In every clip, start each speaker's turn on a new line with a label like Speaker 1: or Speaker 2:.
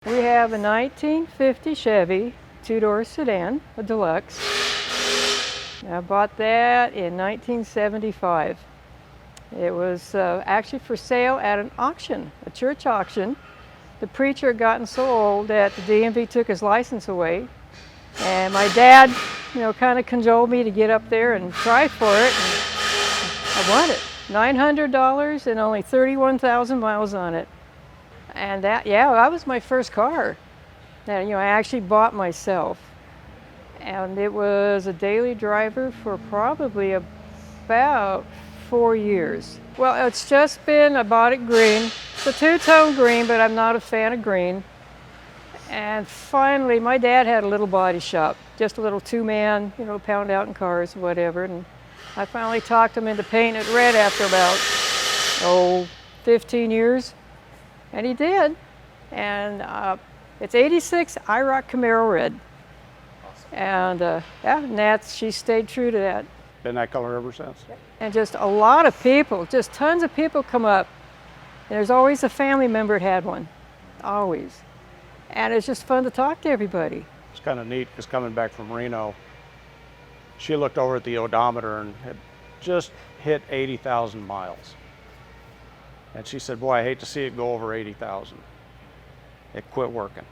Speaker 1: We have a 1950 Chevy two-door sedan, a Deluxe. I bought that in 1975. It was actually for sale at an auction, a church auction. The preacher had gotten so old that the DMV took his license away. And my dad, kind of cajoled me to get up there and try for it. And I won it. $900 and only 31,000 miles on it. And that was my first car that I actually bought myself. And it was a daily driver for probably about 4 years. Well, it's just been, I bought it green. It's a two-tone green, but I'm not a fan of green. And finally, my dad had a little body shop, just a little two-man, pound out in cars, whatever. And I finally talked him into painting it red after about, 15 years. And he did. And it's 86 IROC Camaro red. And she stayed true to that.
Speaker 2: Been that color ever since.
Speaker 1: And just a lot of people, just tons of people come up. There's always a family member that had one, always. And it's just fun to talk to everybody.
Speaker 2: It's kind of neat because coming back from Reno, she looked over at the odometer and had just hit 80,000 miles. And she said, boy, I hate to see it go over 80,000. It quit working.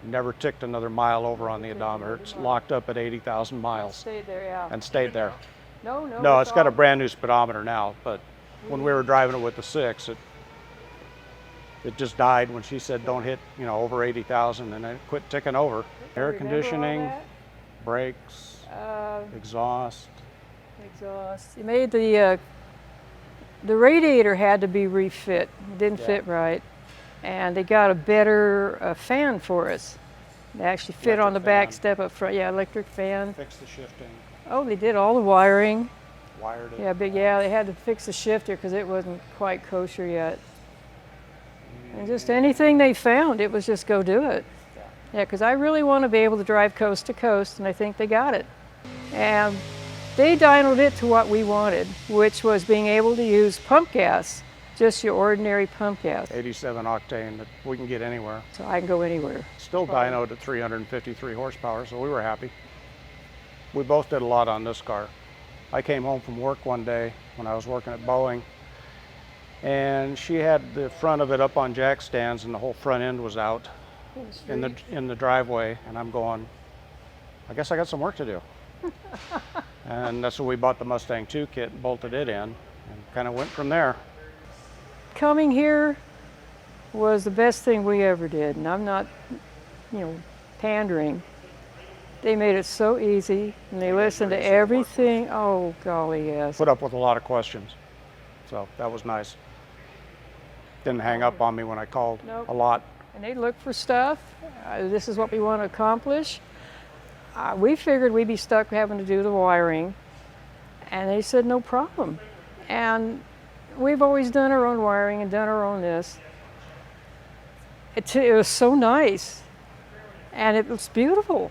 Speaker 2: Never ticked another mile over on the odometer. It's locked up at 80,000 miles.
Speaker 1: Stayed there, yeah.
Speaker 2: And stayed there.
Speaker 1: No,
Speaker 2: It's got a brand new speedometer now, but when we were driving it with the 6, it just died when she said don't hit, over 80,000, and it quit ticking over. Air conditioning, brakes, exhaust.
Speaker 1: You made the radiator had to be refit. It didn't fit right. And they got a better fan for us. They actually fit on the back step up front. Yeah, electric fan.
Speaker 2: Fix the shifting.
Speaker 1: Oh, they did all the wiring.
Speaker 2: Wired it.
Speaker 1: Yeah, they had to fix the shifter because it wasn't quite kosher yet. And just anything they found, it was just go do it. Yeah, because I really want to be able to drive coast to coast, and I think they got it. And they dynoed it to what we wanted, which was being able to use pump gas, just your ordinary pump gas.
Speaker 2: 87 octane that we can get anywhere.
Speaker 1: So I can go anywhere.
Speaker 2: Still dynoed at 353 horsepower, so we were happy. We both did a lot on this car. I came home from work one day when I was working at Boeing, and she had the front of it up on jack stands and the whole front end was out in the driveway, and I'm going, I guess I got some work to do. And that's when we bought the Mustang 2 kit and bolted it in and kind of went from there.
Speaker 1: Coming here was the best thing we ever did, and I'm not, pandering. They made it so easy, and they listened to everything. Oh, golly, yes.
Speaker 2: Put up with a lot of questions, so that was nice. Didn't hang up on me when I called.
Speaker 1: Nope.
Speaker 2: A lot.
Speaker 1: And they look for stuff. This is what we want to accomplish. We figured we'd be stuck having to do the wiring, and they said no problem. And we've always done our own wiring and done our own this. It was so nice, and it was beautiful.